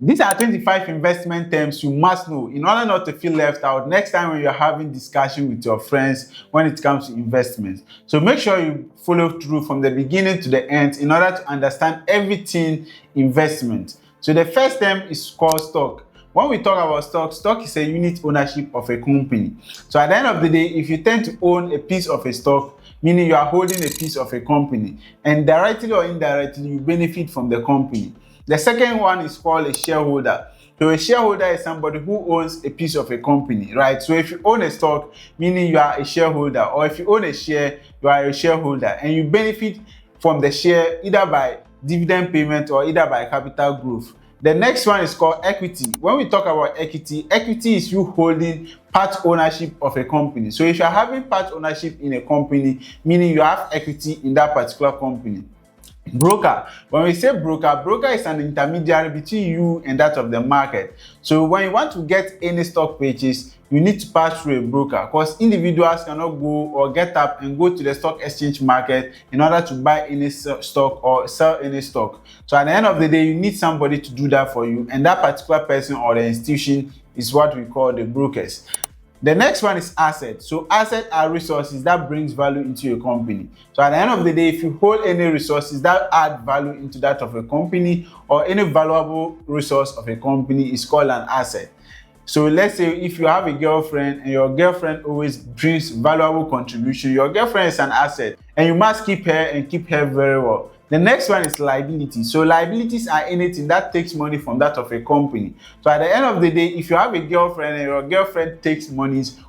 These are 25 investment terms you must know in order not to feel left out next time when you're having discussion with your friends when it comes to investments. So make sure you follow through from the beginning to the end in order to understand everything investment. So the first term is called stock. When we talk about stock is a unit ownership of a company. So at the end of the day, if you tend to own a piece of a stock, meaning you are holding a piece of a company, and directly or indirectly you benefit from the company. The second one is called a shareholder. So a shareholder is somebody who owns a piece of a company, right? So if you own a stock, meaning you are a shareholder, or if you own a share, you are a shareholder, and you benefit from the share either by dividend payment or either by capital growth. The next one is called equity. When we talk about equity, equity is you holding part ownership of a company. So if you are having part ownership in a company, meaning you have equity in that particular company. Broker. When we say broker is an intermediary between you and that of the market. So when you want to get any stock purchase, you need to pass through a broker, because individuals cannot go or get up and go to the stock exchange market in order to buy any stock or sell any stock. So at the end of the day, you need somebody to do that for you, and that particular person or the institution is what we call the brokers. The next one is asset. So assets are resources that brings value into your company. So at the end of the day, if you hold any resources that add value into that of a company, or any valuable resource of a company, is called an asset. So let's say if you have a girlfriend and your girlfriend always brings valuable contribution, your girlfriend is an asset and you must keep her and keep her very well. The next one is liability. So liabilities are anything that takes money from that of a company. So at the end of the day, if you have a girlfriend and your girlfriend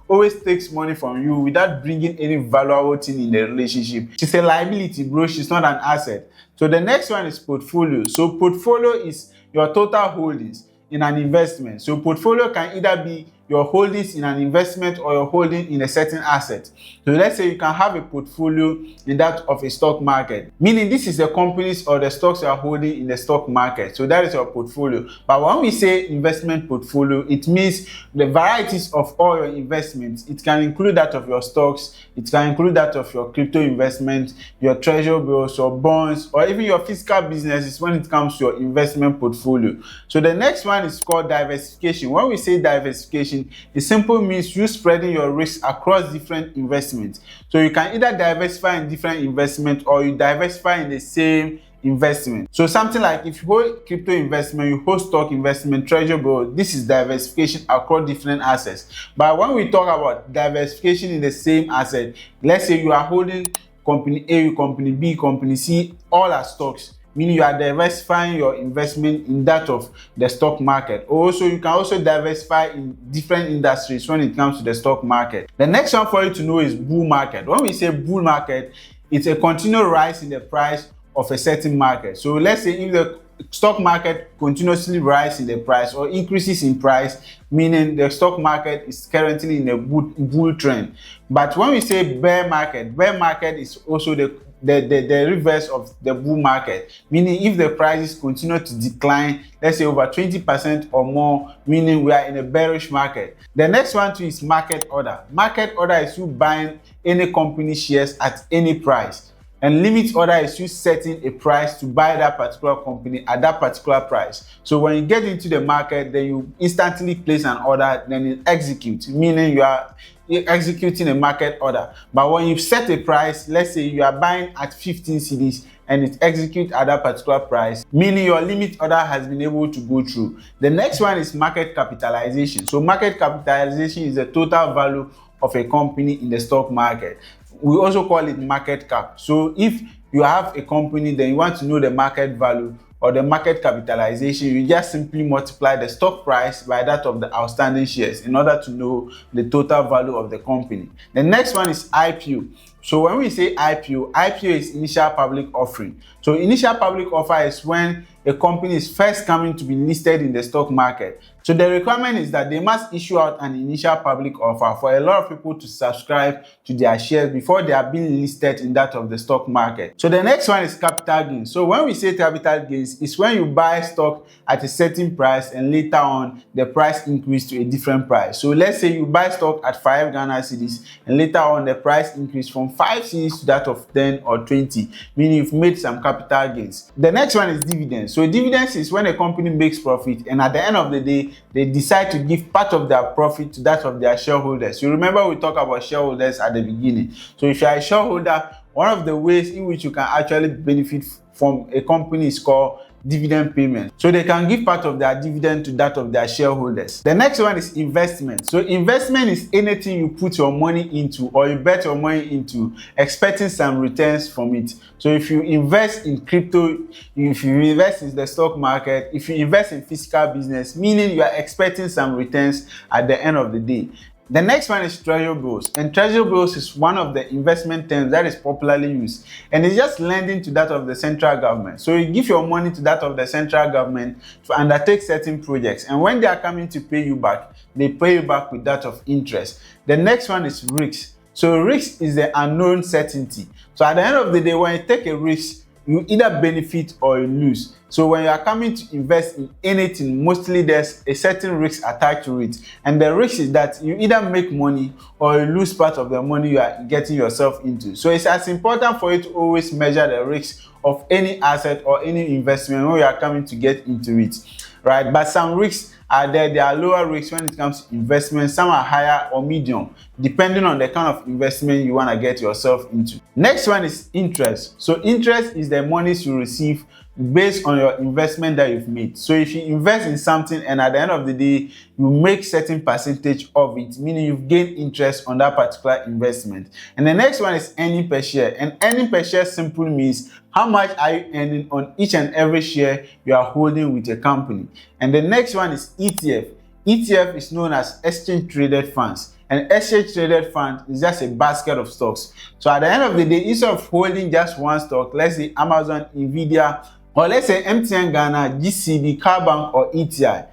always takes money from you without bringing any valuable thing in the relationship, she's a liability, bro. She's not an asset. So the next one is portfolio. So portfolio is your total holdings in an investment. So portfolio can either be your holdings in an investment or your holding in a certain asset. So let's say you can have a portfolio in that of a stock market, meaning this is the companies or the stocks you are holding in the stock market. So that is your portfolio. But when we say investment portfolio, it means the varieties of all your investments. It can include that of your stocks, it can include that of your crypto investments, your treasury bills or bonds, or even your physical businesses when it comes to your investment portfolio. So the next one is called diversification. When we say diversification, it simply means you spreading your risk across different investments. So you can either diversify in different investments or you diversify in the same investment. So something like if you hold crypto investment, you hold stock investment, treasury bill, this is diversification across different assets. But when we talk about diversification in the same asset, let's say you are holding company A, company B, company C, all are stocks, meaning you are diversifying your investment in that of the stock market. Also, you can also diversify in different industries when it comes to the stock market. The next one for you to know is bull market. When we say bull market, it's a continual rise in the price of a certain market. So let's say if the stock market continuously rises in the price or increases in price, meaning the stock market is currently in a bull trend. But when we say bear market is also the reverse of the bull market, meaning if the prices continue to decline, let's say over 20% or more, meaning we are in a bearish market. The next one too is market order. Market order is you buying any company shares at any price, and limit order is you setting a price to buy that particular company at that particular price. So when you get into the market, then you instantly place an order, then you execute, meaning you are executing a market order. But when you set a price, let's say you are buying at 15 cedis and it executes at that particular price, meaning your limit order has been able to go through. The next one is market capitalization. So market capitalization is the total value of a company in the stock market. We also call it market cap. So if you have a company, then you want to know the market value or the market capitalization, you just simply multiply the stock price by that of the outstanding shares in order to know the total value of the company. The next one is IPO. So when we say IPO is initial public offering. So initial public offer is when a company is first coming to be listed in the stock market. So the requirement is that they must issue out an initial public offer for a lot of people to subscribe to their shares before they are being listed in that of the stock market. So the next one is capital gains. So when we say capital gains, it's when you buy stock at a certain price and later on the price increase to a different price. So let's say you buy stock at 5 Ghana cedis and later on the price increase from 5 cedis to that of 10 or 20, meaning you've made some capital gains. The next one is dividends. dividends. So dividends is when a company makes profit and at the end of the day, they decide to give part of their profit to that of their shareholders. You remember we talked about shareholders at the beginning. So if you are a shareholder, one of the ways in which you can actually benefit from a company is called dividend payment. So they can give part of their dividend to that of their shareholders. The next one is investment. So investment is anything you put your money into or you bet your money into, expecting some returns from it. So if you invest in crypto, if you invest in the stock market, if you invest in physical business, meaning you are expecting some returns at the end of the day. The next one is treasury bills, and treasury bills is one of the investment terms that is popularly used, and it's just lending to that of the central government. So you give your money to that of the central government to undertake certain projects, and when they are coming to pay you back, they pay you back with that of interest. The next one is risk. So risk is the unknown certainty. So at the end of the day, when you take a risk, you either benefit or you lose. So when you are coming to invest in anything, mostly there's a certain risk attached to it. And the risk is that you either make money or you lose part of the money you are getting yourself into. So it's as important for you to always measure the risk of any asset or any investment when you are coming to get into it, right? But some risks are there. There are lower risks when it comes to investment. Some are higher or medium, depending on the kind of investment you want to get yourself into. Next one is interest. So interest is the monies you receive based on your investment that you've made. So if you invest in something and at the end of the day, you make certain percentage of it, meaning you've gained interest on that particular investment. And the next one is earning per share. And earning per share simply means how much are you earning on each and every share you are holding with a company. And the next one is ETF. ETF is known as exchange traded funds. An exchange traded fund is just a basket of stocks. So at the end of the day, instead of holding just one stock, let's say Amazon, Nvidia, or let's say MTN Ghana, GCB, Carbank, or ETI.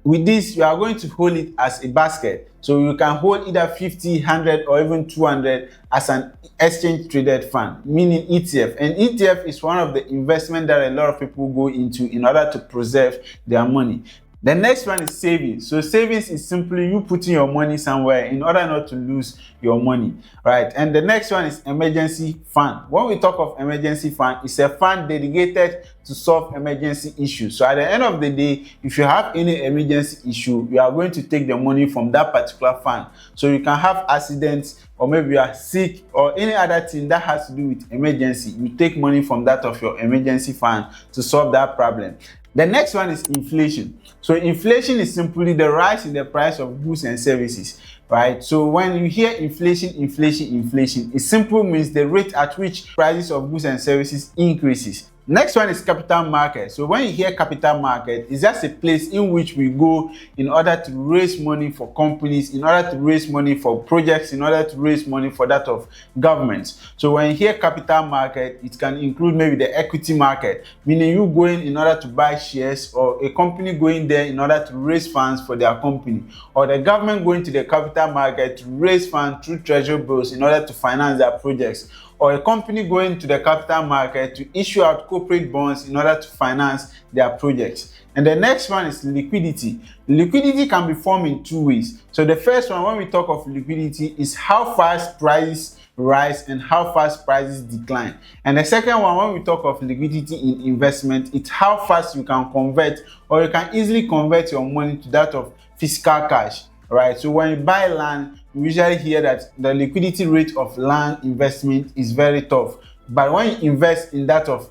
With this, you are going to hold it as a basket. So you can hold either 50, 100, or even 200 as an exchange traded fund, meaning ETF. And ETF is one of the investments that a lot of people go into in order to preserve their money. The next one is savings. So savings is simply you putting your money somewhere in order not to lose your money, right? And the next one is emergency fund. When we talk of emergency fund, it's a fund dedicated to solve emergency issues. So at the end of the day, if you have any emergency issue, you are going to take the money from that particular fund. So you can have accidents, or maybe you are sick, or any other thing that has to do with emergency. You take money from that of your emergency fund to solve that problem. The next one is inflation. So inflation is simply the rise in the price of goods and services, right? So when you hear inflation, it simply means the rate at which prices of goods and services increases. Next one is capital market. So when you hear capital market, it's just a place in which we go in order to raise money for companies, in order to raise money for projects, in order to raise money for that of governments. So when you hear capital market, it can include maybe the equity market, meaning you going in order to buy shares, or a company going there in order to raise funds for their company, or the government going to the capital market to raise funds through treasury bills in order to finance their projects, or a company going to the capital market to issue out corporate bonds in order to finance their projects. And the next one is liquidity. Liquidity can be formed in two ways. So the first one, when we talk of liquidity, is how fast prices rise and how fast prices decline. And the second one, when we talk of liquidity in investment, it's how fast you can convert, or you can easily convert your money to that of physical cash. Right, so when you buy land, you usually hear that the liquidity rate of land investment is very tough. But when you invest in that of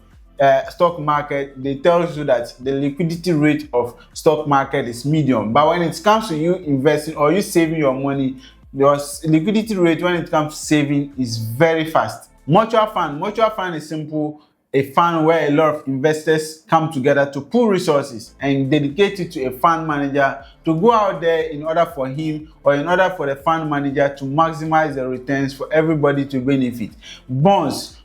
stock market, they tell you that the liquidity rate of stock market is medium. But when it comes to you investing or you saving your money, your liquidity rate when it comes to saving is very fast. Mutual fund is simple. A fund where a lot of investors come together to pool resources and dedicate it to a fund manager to go out there in order for him or in order for the fund manager to maximize the returns for everybody to benefit. Bonds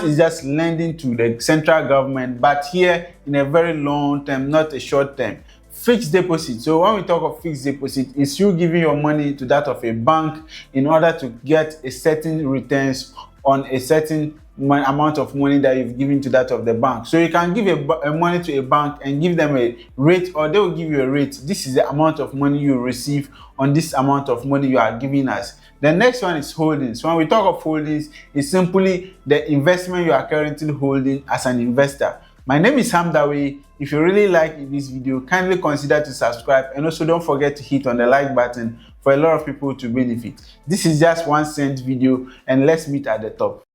is just lending to the central government, but here in a very long term, not a short term. Fixed deposit. So when we talk of fixed deposit, it's you giving your money to that of a bank in order to get a certain returns on a certain amount of money that you've given to that of the bank. So you can give a money to a bank and give them a rate, or they will give you a rate. This is the amount of money you receive on this amount of money you are giving us. The next one is holdings. When we talk of holdings, it's simply the investment you are currently holding as an investor. My name is Hamdawi. If you really like this video, kindly consider to subscribe, and also don't forget to hit on the like button for a lot of people to benefit. This is just 1 cent video, and let's meet at the top.